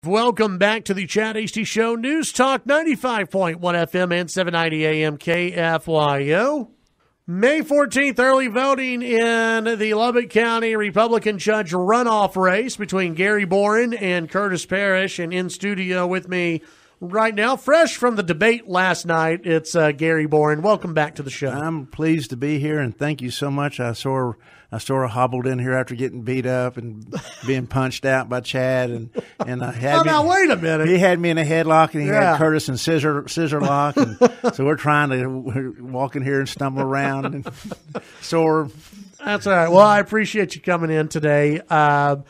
Welcome back to the Chad Hasty Show, News Talk 95.1 FM and 790 AM KFYO. May 14th, early voting in the Lubbock County Republican Judge runoff race between Gary Boren and Curtis Parrish. And in studio with me right now, fresh from the debate last night, it's Gary Boren. Welcome back to the show. I'm pleased to be here, and thank you so much. I sort of hobbled in here after getting beat up and being punched out by Chad, and had me. Now wait a minute. He had me in a headlock, and he had Curtis in scissor lock, and so we're walking here and stumble around and sore. That's all right. Well, I appreciate you coming in today. Let's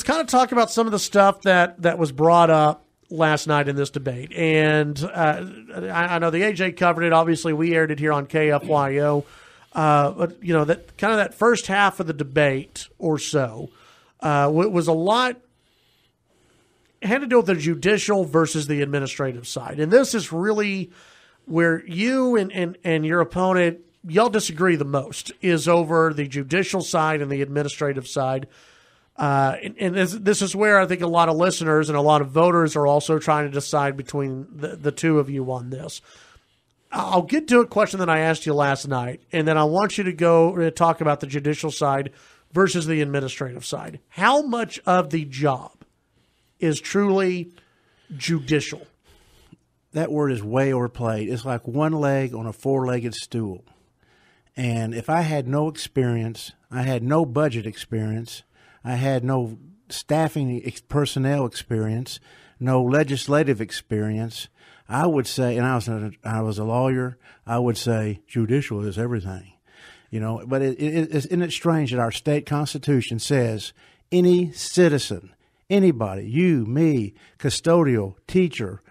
kind of talk about some of the stuff that was brought up last night in this debate, and I know the AJ covered it. Obviously, we aired it here on KFYO. But that first half of the debate or so was a lot had to do with the judicial versus the administrative side, and this is really where you and your opponent y'all disagree the most is over the judicial side and the administrative side. And this is where I think a lot of listeners and a lot of voters are also trying to decide between the two of you on this. I'll get to a question that I asked you last night, and then I want you to go talk about the judicial side versus the administrative side. How much of the job is truly judicial? That word is way overplayed. It's like one leg on a four-legged stool. And if I had no experience, I had no budget experience, I had no staffing personnel experience, no legislative experience, I would say, and I was a lawyer, I would say judicial is everything, but isn't it strange that our state constitution says any citizen, anybody, you, me, custodial, teacher,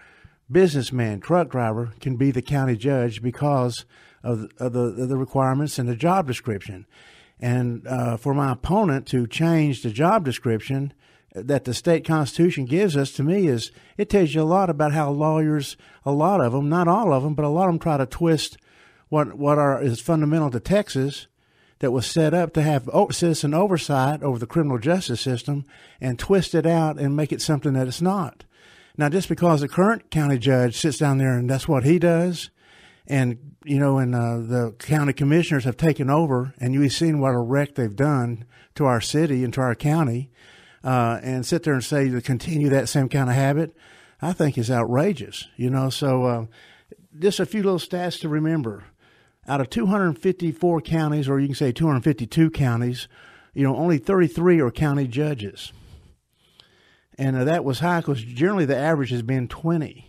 businessman, truck driver can be the county judge because of the requirements in the job description. And for my opponent to change the job description that the state constitution gives us, to me, is it tells you a lot about how lawyers, a lot of them, not all of them, but a lot of them try to twist what is fundamental to Texas that was set up to have citizen oversight over the criminal justice system and twist it out and make it something that it's not. Now, just because the current county judge sits down there and that's what he does, and the county commissioners have taken over, and you've seen what a wreck they've done to our city and to our county, and sit there and say to continue that same kind of habit, I think is outrageous. So just a few little stats to remember. Out of 254 counties, or you can say 252 counties, only 33 are county judges. And that was high because generally the average has been 20.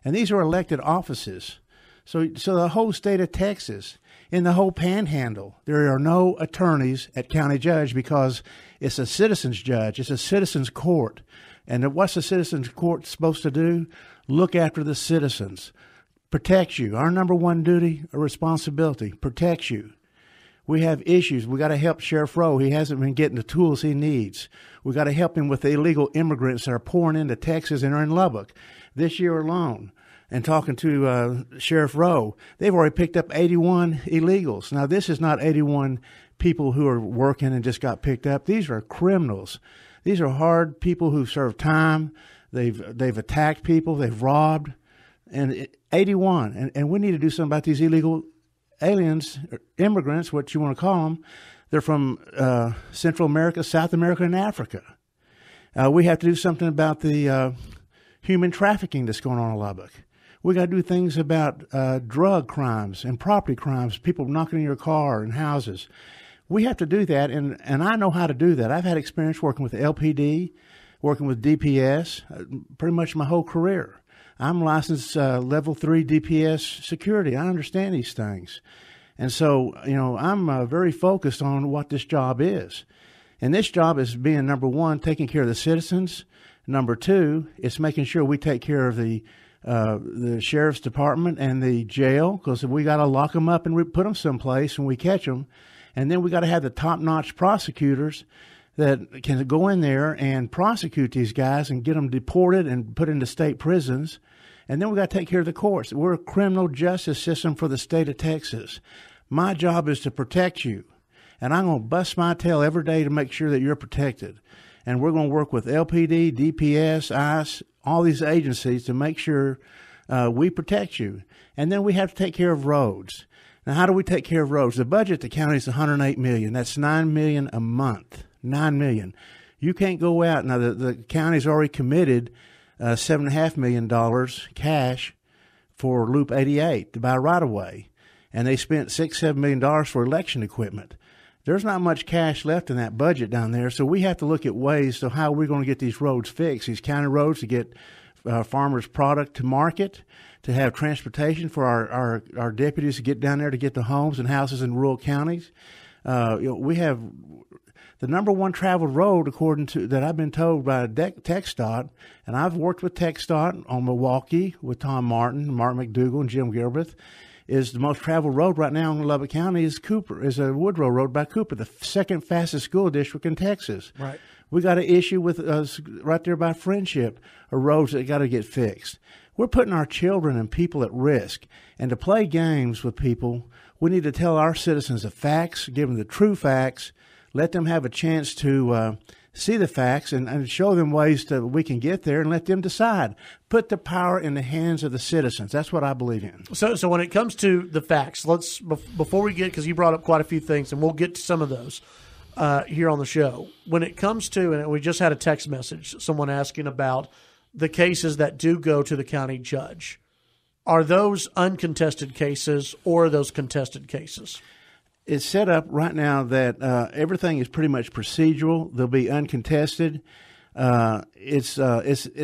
And these are elected offices. So the whole state of Texas, in the whole panhandle, there are no attorneys at county judge because it's a citizen's judge. It's a citizen's court. And what's the citizen's court supposed to do? Look after the citizens. Protect you. Our number one duty or responsibility, protect you. We have issues. We got to help Sheriff Rowe. He hasn't been getting the tools he needs. We got to help him with the illegal immigrants that are pouring into Texas and are in Lubbock. This year alone, and talking to Sheriff Rowe, they've already picked up 81 illegals. Now, this is not 81 people who are working and just got picked up. These are criminals. These are hard people who serve time. They've attacked people. They've robbed. And 81. And we need to do something about these illegal aliens, immigrants, what you want to call them. They're from Central America, South America, and Africa. We have to do something about the human trafficking that's going on in Lubbock. We got to do things about drug crimes and property crimes, people knocking in your car and houses. We have to do that, and I know how to do that. I've had experience working with LPD, working with DPS, pretty much my whole career. I'm licensed level 3 DPS security. I understand these things. And so, I'm very focused on what this job is. And this job is being, number one, taking care of the citizens. Number two, it's making sure we take care of the sheriff's department and the jail, because we got to lock them up and put them someplace when we catch them. And then we got to have the top-notch prosecutors that can go in there and prosecute these guys and get them deported and put into state prisons. And then we got to take care of the courts. We're a criminal justice system for the state of Texas. My job is to protect you. And I'm going to bust my tail every day to make sure that you're protected. and we're going to work with LPD, DPS, ICE, all these agencies to make sure we protect you. And then we have to take care of roads. Now, how do we take care of roads? The budget at the county is $108 million. That's $9 million a month. $9 million. You can't go out. Now, the county's already committed $7.5 million cash for Loop 88 to buy right-of-way. And they spent $6-7 million for election equipment. There's not much cash left in that budget down there, so we have to look at ways to how we're going to get these roads fixed, these county roads, to get farmers' product to market, to have transportation for our deputies to get down there to get to homes and houses in rural counties. We have the number one traveled road, according to that I've been told by TxDOT, and I've worked with TxDOT on Milwaukee with Tom Martin, Mark McDougall, and Jim Gilbreth. Is the most traveled road right now in Lubbock County is a Woodrow Road by Cooper, the second fastest school district in Texas. Right. We got an issue with us right there by Friendship, roads that got to get fixed. We're putting our children and people at risk. And to play games with people, we need to tell our citizens the facts, give them the true facts, let them have a chance to see the facts and show them ways that we can get there and let them decide. Put the power in the hands of the citizens. That's what I believe in. So when it comes to the facts, let's before we get, because you brought up quite a few things, and we'll get to some of those here on the show. When it comes to, and we just had a text message, someone asking about the cases that do go to the county judge. Are those uncontested cases or are those contested cases? It's set up right now that everything is pretty much procedural. They'll be uncontested. It's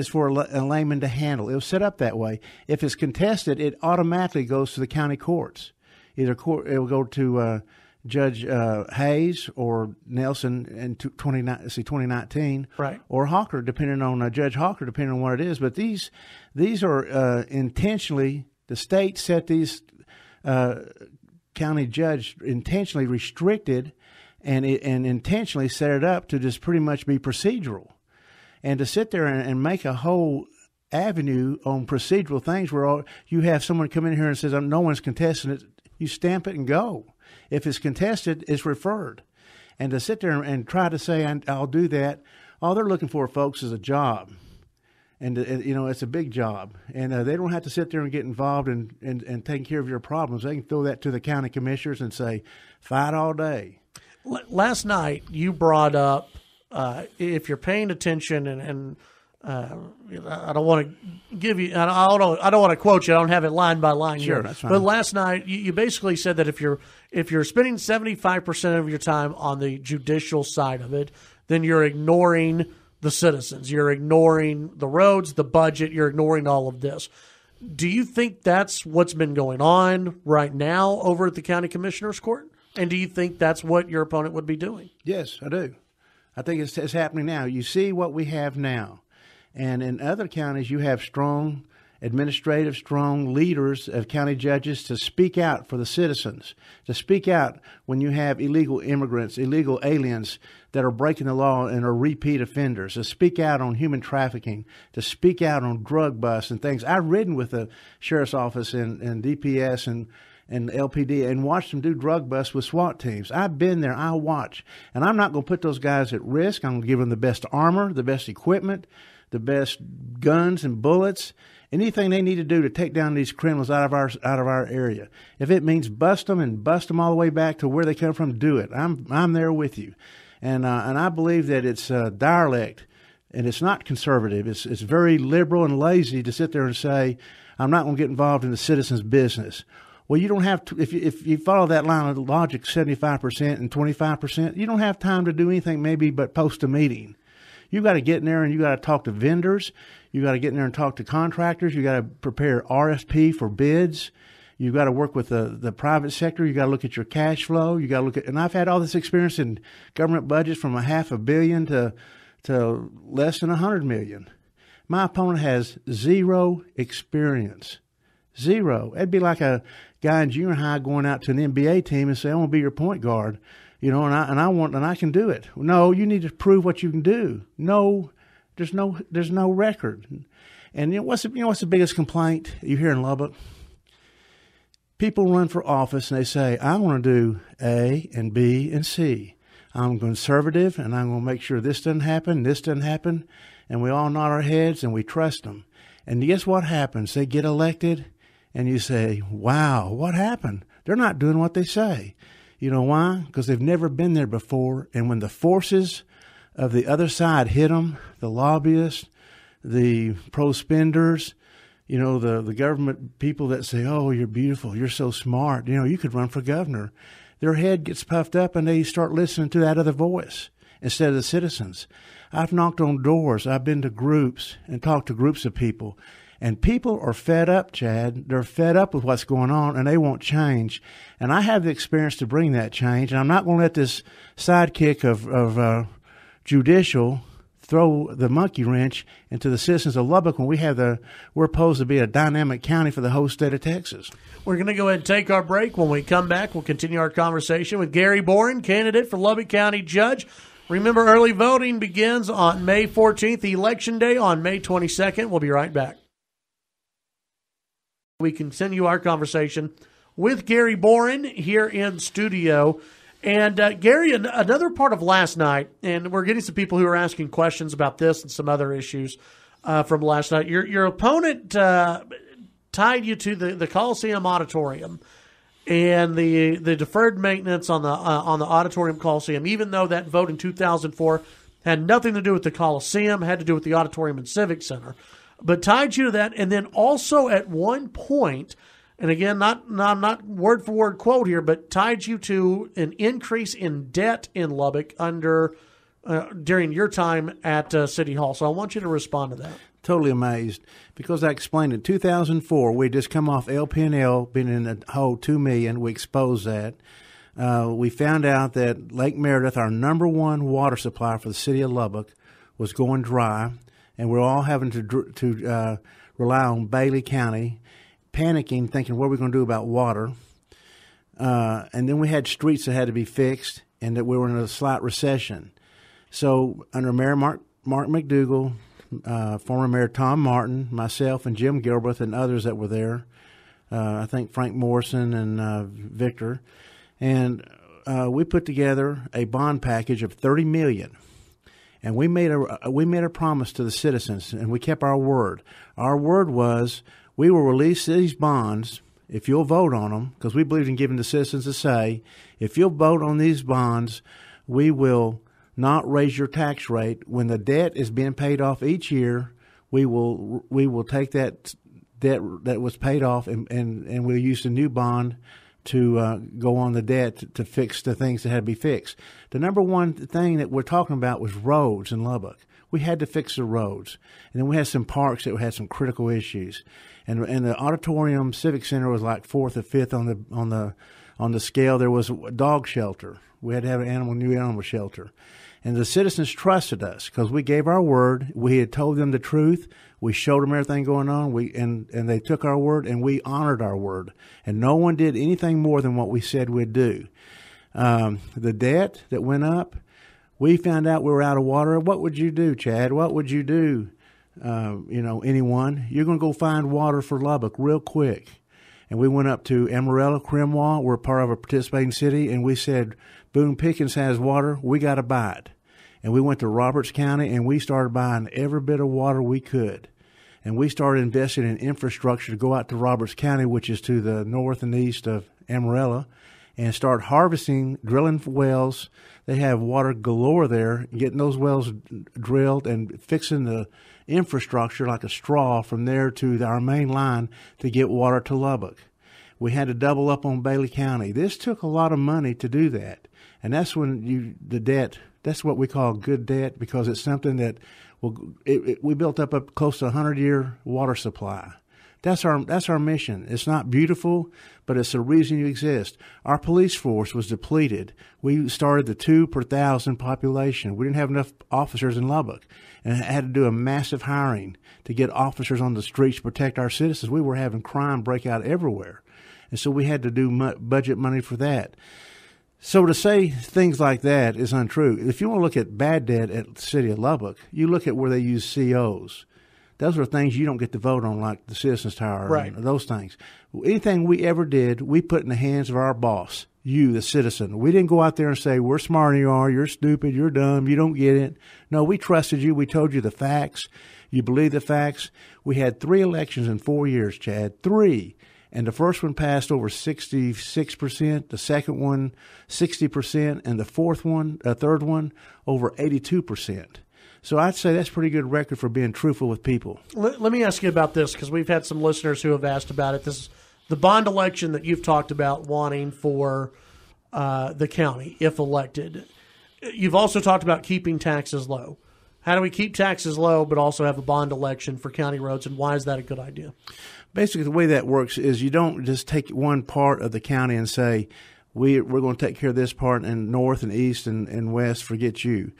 for a layman to handle. It was set up that way. If it's contested, it automatically goes to the county courts. It will go to Judge Hayes or Nelson in 2019, right, or Hawker, depending on Judge Hawker, depending on what it is. But these are intentionally, the state set these county judge intentionally restricted and intentionally set it up to just pretty much be procedural. And to sit there and make a whole avenue on procedural things where you have someone come in here and says, no one's contesting it, you stamp it and go. If it's contested, it's referred. And to sit there and try to say, I'll do that, all they're looking for, folks, is a job. And it's a big job. And they don't have to sit there and get involved in taking care of your problems. They can throw that to the county commissioners and say, fight all day. Last night, you brought up, if you're paying attention, and I don't want to give you, I don't want to quote you. I don't have it line by line. Sure, here. That's fine. But last night, you basically said that if you're spending 75% of your time on the judicial side of it, then you're ignoring the citizens. You're ignoring the roads, the budget. You're ignoring all of this. Do you think that's what's been going on right now over at the county commissioner's court? And do you think that's what your opponent would be doing? Yes, I do. I think it's happening now. You see what we have now. And in other counties, you have strong leaders of county judges to speak out for the citizens, to speak out when you have illegal immigrants, illegal aliens that are breaking the law and are repeat offenders, to speak out on human trafficking, to speak out on drug busts and things. I've ridden with the sheriff's office and DPS and LPD and watched them do drug busts with SWAT teams. I've been there. I watch. And I'm not going to put those guys at risk. I'm going to give them the best armor, the best equipment, the best guns and bullets, anything they need to do to take down these criminals out of our area. If it means bust them all the way back to where they come from, do it. I'm there with you, and I believe that it's derelict, and it's not conservative. It's very liberal and lazy to sit there and say, I'm not going to get involved in the citizens' business. Well, you don't have to. If you follow that line of logic, 75% and 25%, you don't have time to do anything maybe but post a meeting. You got to get in there and you got to talk to vendors. You got to get in there and talk to contractors. You got to prepare RFP for bids. You got to work with the private sector. You got to look at your cash flow. You got to look at, and I've had all this experience in government budgets from $500 million to less than $100 million. My opponent has zero experience. Zero. It'd be like a guy in junior high going out to an NBA team and say, I want to be your point guard. And I can do it. No, you need to prove what you can do. No, there's no record. And what's the biggest complaint you hear in Lubbock? People run for office and they say, I want to do A and B and C. I'm conservative, and I'm going to make sure this doesn't happen, and we all nod our heads and we trust them. And guess what happens? They get elected, and you say, wow, what happened? They're not doing what they say. You know why? Because they've never been there before, and when the forces of the other side hit them, the lobbyists, the pro-spenders, you know, the government people that say, oh, you're beautiful, you're so smart, you know, you could run for governor. Their head gets puffed up and they start listening to that other voice instead of the citizens. I've knocked on doors. I've been to groups and talked to groups of people. And people are fed up, Chad. They're fed up with what's going on, and they want change. And I have the experience to bring that change. And I'm not going to let this sidekick of Judicial throw the monkey wrench into the citizens of Lubbock when we're supposed to be a dynamic county for the whole state of Texas. We're going to go ahead and take our break. When we come back, we'll continue our conversation with Gary Boren, candidate for Lubbock County Judge. Remember, early voting begins on May 14th, Election Day on May 22nd. We'll be right back. We continue our conversation with Gary Boren here in studio. And Gary, another part of last night, and we're getting some people who are asking questions about this and some other issues from last night. Your opponent tied you to the Coliseum Auditorium and the deferred maintenance on the Auditorium Coliseum, even though that vote in 2004 had nothing to do with the Coliseum, had to do with the Auditorium and Civic Center, but tied you to that. And then also at one point, and again, not word for word quote here, but tied you to an increase in debt in Lubbock during your time at City Hall. So I want you to respond to that. Totally amazed because I explained in 2004 we just come off LP&L being in the hole $2 million. We exposed that. We found out that Lake Meredith, our number one water supplier for the city of Lubbock, was going dry, and we're all having to rely on Bailey County, panicking, thinking, what are we going to do about water? And then we had streets that had to be fixed and that we were in a slight recession. So under Mayor Mark McDougall, former Mayor Tom Martin, myself and Jim Gilbreth and others that were there, I think Frank Morrison and Victor, and we put together a bond package of $30 million. And we made a promise to the citizens, and we kept our word. Our word was, we will release these bonds if you'll vote on them, because we believe in giving the citizens a say. If you'll vote on these bonds, we will not raise your tax rate. When the debt is being paid off each year, we will take that debt that was paid off and we'll use the new bond to go on the debt to fix the things that had to be fixed. The number one thing that we're talking about was roads in Lubbock. We had to fix the roads. And then we had some parks that had some critical issues. And the Auditorium Civic Center was like fourth or fifth on the scale. There was a dog shelter. We had to have a new animal shelter. And the citizens trusted us because we gave our word. We had told them the truth. We showed them everything going on. And they took our word, and we honored our word. And no one did anything more than what we said we'd do. The debt that went up, we found out we were out of water. What would you do, Chad? What would you do? Anyone? You're going to go find water for Lubbock real quick. And we went up to Amarillo, Cremwa. We're part of a participating city. And we said, Boone Pickens has water. We got to buy it. And we went to Roberts County, and we started buying every bit of water we could. And we started investing in infrastructure to go out to Roberts County, which is to the north and east of Amarillo, and start harvesting, drilling wells. They have water galore there, getting those wells drilled and fixing the infrastructure like a straw from there to our main line to get water to Lubbock. We had to double up on Bailey County. This took a lot of money to do that. And that's when the debt, that's what we call good debt, because it's something that we built up a close to 100-year water supply. That's our mission. It's not beautiful, but it's the reason you exist. Our police force was depleted. We started the 2 per 1,000 population. We didn't have enough officers in Lubbock, and had to do a massive hiring to get officers on the streets to protect our citizens. We were having crime break out everywhere, and so we had to do budget money for that. So to say things like that is untrue. If you want to look at bad debt at the city of Lubbock, you look at where they use COs. Those are things you don't get to vote on, like the Citizens Tower, right, and those things. Anything we ever did, we put in the hands of our boss, you, the citizen. We didn't go out there and say, we're smarter than you are, you're stupid, you're dumb, you don't get it. No, we trusted you. We told you the facts. You believe the facts. We had 3 elections in 4 years, Chad. 3. And the first one passed over 66%, the second one 60%, and the third one over 82%. So I'd say that's a pretty good record for being truthful with people. Let me ask you about this, because we've had some listeners who have asked about it. This is the bond election that you've talked about wanting for the county, if elected. You've also talked about keeping taxes low. How do we keep taxes low but also have a bond election for county roads, and why is that a good idea? Basically, the way that works is you don't just take one part of the county and say, we're going to take care of this part, and north and east and west, forget you.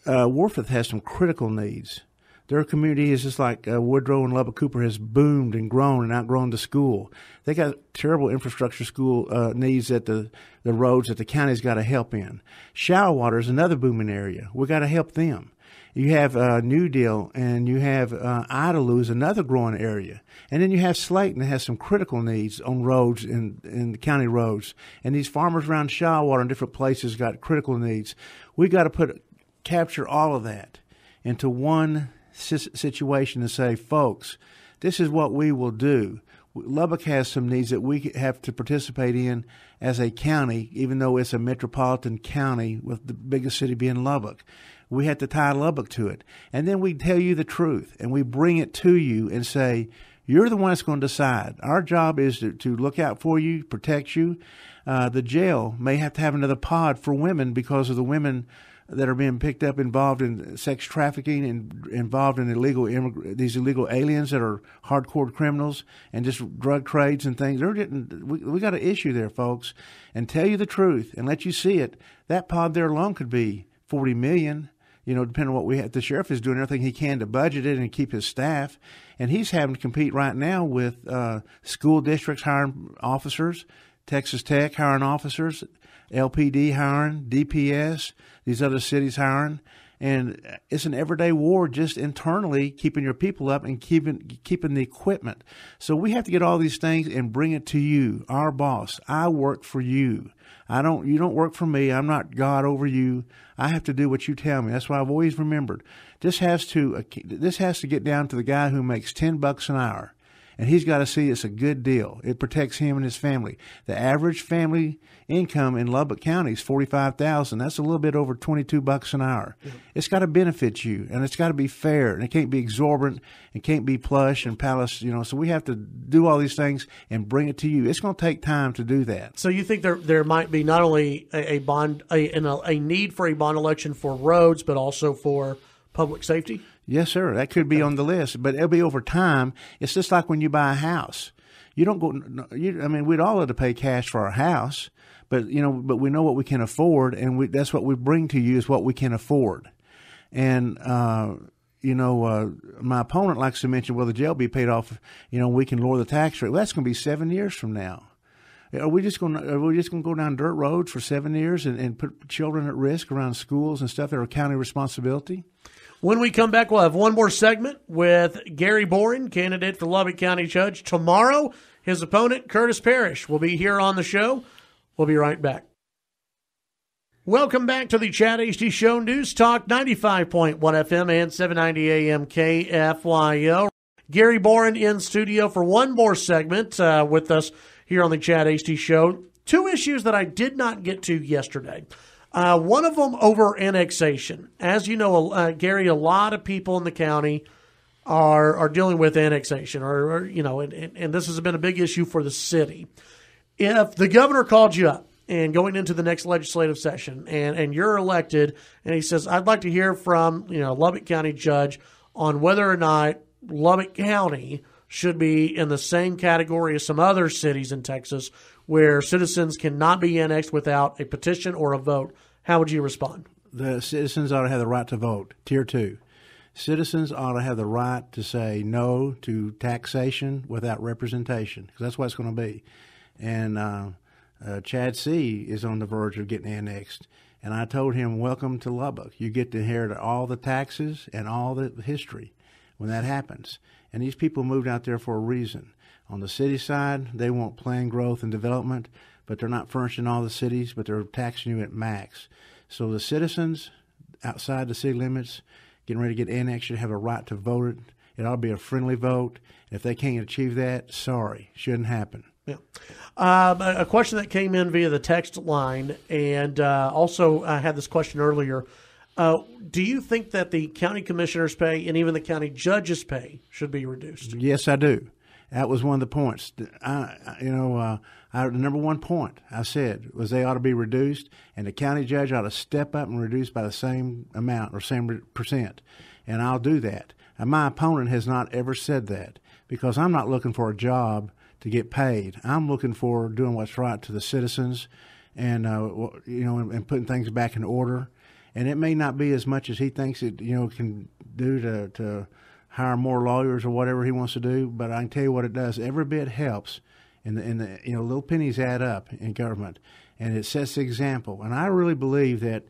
Warford has some critical needs. Their community is just like Woodrow and Lubbock Cooper has boomed and grown and outgrown the school. They got terrible infrastructure school needs at the roads that the county's got to help in. Shower water is another booming area. We got to help them. You have New Deal, and you have Idalou is another growing area. And then you have Slayton that has some critical needs on roads in the county roads. And these farmers around Showerwater in different places got critical needs. We got to capture all of that into one situation and say, folks, this is what we will do. Lubbock has some needs that we have to participate in as a county, even though it's a metropolitan county with the biggest city being Lubbock. We have to tie Lubbock to it. And then we tell you the truth, and we bring it to you and say, you're the one that's going to decide. Our job is to look out for you, protect you. The jail may have to have another pod for women because of the women that are being picked up involved in sex trafficking and involved in these illegal aliens that are hardcore criminals and just drug trades and things. We got an issue there, folks, and tell you the truth and let you see it. That pod there alone could be $40 million. Depending on what the sheriff is doing everything he can to budget it and keep his staff. And he's having to compete right now with school districts hiring officers, Texas Tech hiring officers, LPD hiring, DPS, these other cities hiring. And it's an everyday war just internally keeping your people up and keeping the equipment. So we have to get all these things and bring it to you, our boss. I work for you. You don't work for me. I'm not God over you. I have to do what you tell me. That's why I've always remembered. This has to get down to the guy who makes $10 an hour. And he's got to see it's a good deal. It protects him and his family. The average family income in Lubbock County is $45,000. That's a little bit over $22 an hour. Yeah. It's got to benefit you, and it's got to be fair, and it can't be exorbitant, and can't be plush and palace. So we have to do all these things and bring it to you. It's going to take time to do that. So you think there might be not only a need for a bond election for roads, but also for public safety? Yes, sir. That could be on the list, but it'll be over time. It's just like when you buy a house. You don't go. We'd all have to pay cash for our house, but but we know what we can afford, and that's what we bring to you is what we can afford. And my opponent likes to mention, well, the jail will be paid off. We can lower the tax rate. Well, that's going to be 7 years from now. Are we just going to go down dirt roads for 7 years and put children at risk around schools and stuff that are county responsibility? When we come back, we'll have one more segment with Gary Boren, candidate for Lubbock County Judge. Tomorrow, his opponent, Curtis Parrish, will be here on the show. We'll be right back. Welcome back to the Chad Hasty Show, News Talk 95.1 FM and 790 AM KFYO. Gary Boren in studio for one more segment with us here on the Chad Hasty Show. Two issues that I did not get to yesterday. One of them over annexation. As you know, Gary, a lot of people in the county are dealing with annexation, and this has been a big issue for the city. If the governor called you up and going into the next legislative session and you're elected and he says, I'd like to hear from, Lubbock County Judge on whether or not Lubbock County should be in the same category as some other cities in Texas where citizens cannot be annexed without a petition or a vote, how would you respond? The citizens ought to have the right to vote, Tier 2. Citizens ought to have the right to say no to taxation without representation, because that's what it's going to be. And Chad C. is on the verge of getting annexed. And I told him, welcome to Lubbock. You get to inherit all the taxes and all the history. when that happens. And these people moved out there for a reason. On the city side, they want planned growth and development, but they're not furnishing all the cities, but they're taxing you at max. So the citizens outside the city limits getting ready to get annexed should have a right to vote. It ought to be a friendly vote. If they can't achieve that, sorry, shouldn't happen. Yeah. A question that came in via the text line, and also I had this question earlier. Do you think that the county commissioner's pay and even the county judge's pay should be reduced? Yes, I do. That was one of the points. The number one point I said was they ought to be reduced, and the county judge ought to step up and reduce by the same amount or same percent, and I'll do that. And my opponent has not ever said that, because I'm not looking for a job to get paid. I'm looking for doing what's right to the citizens, and and putting things back in order. And it may not be as much as he thinks it can do to hire more lawyers or whatever he wants to do, but I can tell you what it does. Every bit helps, and the little pennies add up in government, and it sets the example. And I really believe that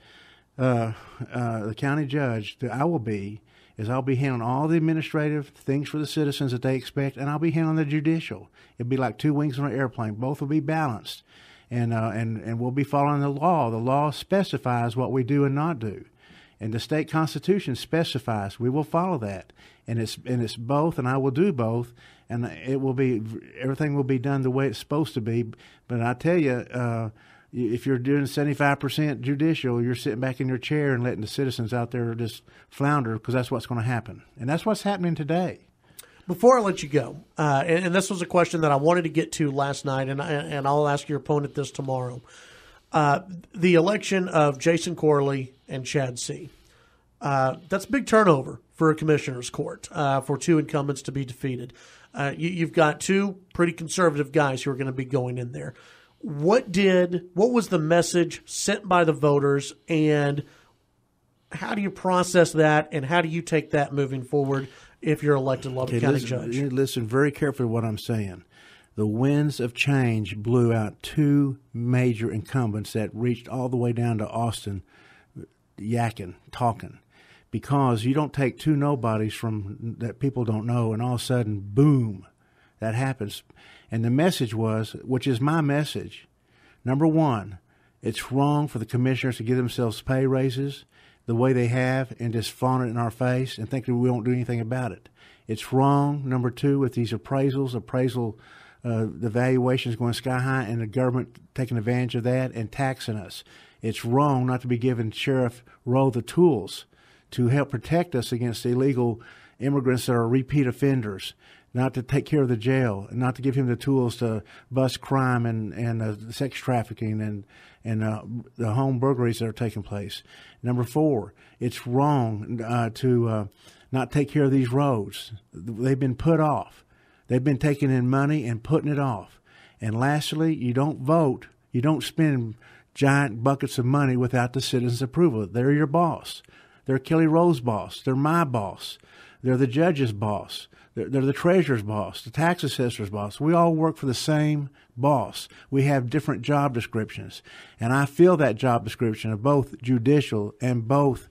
the county judge that I will be I'll be handling all the administrative things for the citizens that they expect, and I'll be handling the judicial. It'll be like two wings on an airplane. Both will be balanced, and we'll be following the law. The law specifies what we do and not do, and the state constitution specifies we will follow that. And it's both, and I will do both, and everything will be done the way it's supposed to be. But I tell you, if you're doing 75% judicial, you're sitting back in your chair and letting the citizens out there just flounder, because that's what's going to happen. And that's what's happening today. Before I let you go, and this was a question that I wanted to get to last night, and I'll ask your opponent this tomorrow. The election of Jason Corley and Chad C. That's a big turnover for a commissioner's court, for two incumbents to be defeated. You've got two pretty conservative guys who are going to be going in there. What was the message sent by the voters, and how do you process that, and how do you take that moving forward if you're elected Lubbock County Judge? Listen very carefully to what I'm saying. The winds of change blew out two major incumbents that reached all the way down to Austin, yakking, talking, because you don't take two nobodies from that people don't know, and all of a sudden, boom, that happens. And the message was, which is my message, number one, it's wrong for the commissioners to give themselves pay raises the way they have and just flaunt it in our face and think that we won't do anything about it. It's wrong, number two, with these appraisal, the valuation is going sky high, and the government taking advantage of that and taxing us. It's wrong not to be giving Sheriff Rowe the tools to help protect us against illegal immigrants that are repeat offenders, not to take care of the jail, and not to give him the tools to bust crime and sex trafficking and the home burglaries that are taking place. Number four, it's wrong to not take care of these roads. They've been put off. They've been taking in money and putting it off. And lastly, you don't vote. You don't spend giant buckets of money without the citizens' approval. They're your boss. They're Kelly Rowe's boss. They're my boss. They're the judge's boss. They're the treasurer's boss, the tax assessor's boss. We all work for the same boss. We have different job descriptions. And I feel that job description of both judicial and both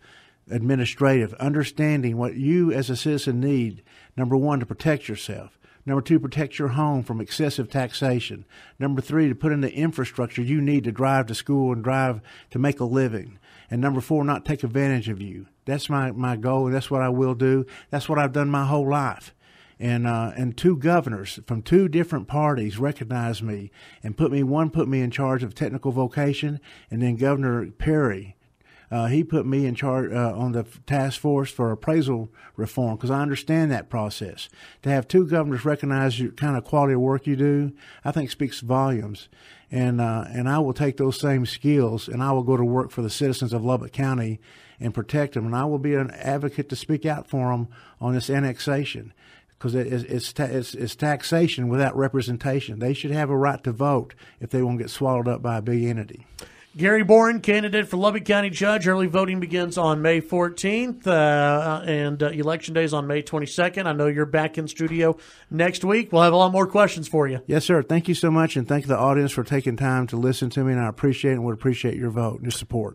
administrative, understanding what you as a citizen need, number one, to protect yourself. Number two, protect your home from excessive taxation. Number three, to put in the infrastructure you need to drive to school and drive to make a living. And number four, not take advantage of you. That's my goal, and that's what I will do. That's what I've done my whole life. And two governors from two different parties recognized me and put me in charge of technical vocation, and then Governor Perry, he put me in charge on the task force for appraisal reform, because I understand that process. To have two governors recognize your kind of quality of work you do, I think speaks volumes. And I will take those same skills, and I will go to work for the citizens of Lubbock County and protect them. And I will be an advocate to speak out for them on this annexation, because it's taxation without representation. They should have a right to vote if they won't get swallowed up by a big entity. Gary Boren, candidate for Lubbock County Judge. Early voting begins on May 14th, and Election Day is on May 22nd. I know you're back in studio next week. We'll have a lot more questions for you. Yes, sir. Thank you so much, and thank the audience for taking time to listen to me, and I appreciate and would appreciate your vote and your support.